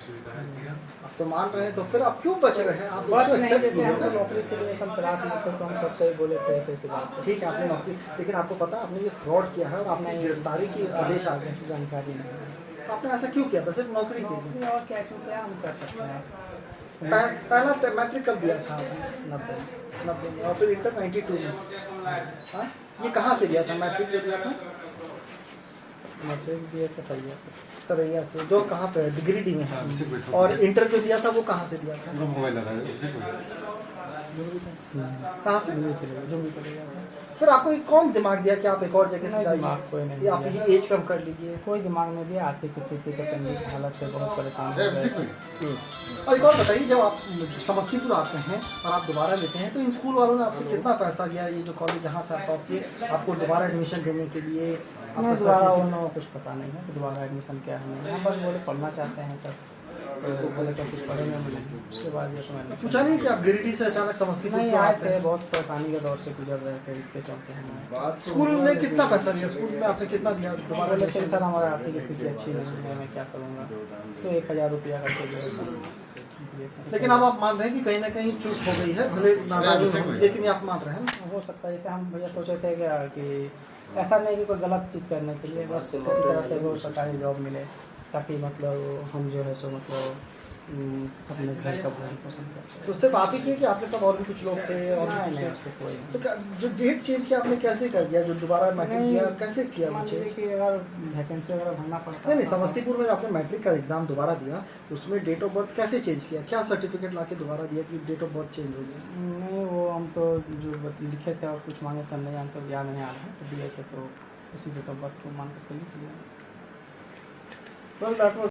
आप तो मान रहे हैं, तो फिर आप क्यों बच रहे हैं? आप बस उसको नहीं, accept जैसे हम कीजिए। तो नौकरी के लिए सब तलाश में थे तो हम सबसे ही बोले थे ऐसे बात है। ठीक है, आपने नौकरी, लेकिन आपको पता है आपने ये फ्रॉड किया है और आपने नहीं, गिरफ्तारी की आदेश आ गए। जानकारी नहीं है। तो आपने ऐसा क्यों किया था? सिर्फ नौकरी के लिए? नौकरी और कैसे क्या हम कर सकते हैं। पहला मैट्रिक कब दिया था आपने? 90 90 में, और फिर इंटर 92 में। हाँ, ये कहाँ से दिया था मैट्रिक जो दिया था? मैट्रिक दिए तो सही है। सरैया से, जो कहाँ पे है? गिरिडीह में है। और इंटर जो दिया था वो कहाँ से दिया था? कहाँ से? जुम्मी पे दिया था। फिर आपको कौन दिमाग दिया कि आप एक और जगह से दिमाग कोई नहीं जाइए, आप ये एज कम कर लीजिए? कोई दिमाग में भी आर्थिक स्थिति के तंगी की हालत से बहुत परेशान हो गए। और एक और बताइए, जब आप समस्तीपुर आते हैं और आप दोबारा लेते हैं तो इन स्कूल वालों ने आपसे कितना पैसा लिया? ये जो कॉलेज जहाँ से आप टॉप किए, आपको दोबारा एडमिशन देने के लिए? नहीं, दोबारा उन्होंने कुछ पता नहीं है कि दोबारा एडमिशन क्या है नहीं। हम बस बोले पढ़ना चाहते हैं तब तो बोले तो कुछ पढ़ेंगे हम नहीं। उसके बाद ये समझ पूछा नहीं कि आप गिरिडीह से अचानक समस्तीपुर नहीं क्यों आए आते थे, हैं? बहुत परेशानी के दौर से गुजर रहे थे, इसके चलते हम स्कूल ने कितना पैसा लिया? स्कूल में आपने कितना दिया दोबारा? बोले थे सर हमारा आर्थिक स्थिति अच्छी नहीं है, मैं क्या करूँगा, तो 1000 रुपया करके जो है सर दिए थे। लेकिन अब आप मान रहे हैं कि कहीं ना कहीं चूक हो गई है, भले नादानी हो, लेकिन ये आप मान रहे हैं ना? हो सकता है, जैसे हम भैया सोचे थे कि ऐसा नहीं कि कोई गलत चीज़ करने के लिए, बस किसी तरह से वो सरकारी जॉब मिले ताकि मतलब हम जो है सो मतलब अपने घर का भरण पोषण कर सकें। तो सिर्फ आप ही किए कि आपके साथ और भी कुछ लोग थे? और भी नहीं, कुछ नहीं, थे? उसको कोई तो क्या जो डेट चेंज किया आपने कैसे कर दिया? जो दोबारा मैट्रिक नहीं, दिया कैसे किया मान मुझे? लीजिए कि अगर वैकेंसी वगैरह भरना पड़ता नहीं, समस्तीपुर में आपने मैट्रिक का एग्जाम दोबारा दिया, उसमें डेट ऑफ बर्थ कैसे चेंज किया? क्या सर्टिफिकेट लाके दोबारा दिया कि डेट ऑफ बर्थ चेंज हो गया? नहीं, वो हम तो जो लिखे थे और कुछ मांगे थे नहीं, हम तो याद नहीं आ रहा है, तो दिए थे तो उसी डेट ऑफ बर्थ को मान कर लिख लिया। Well, that was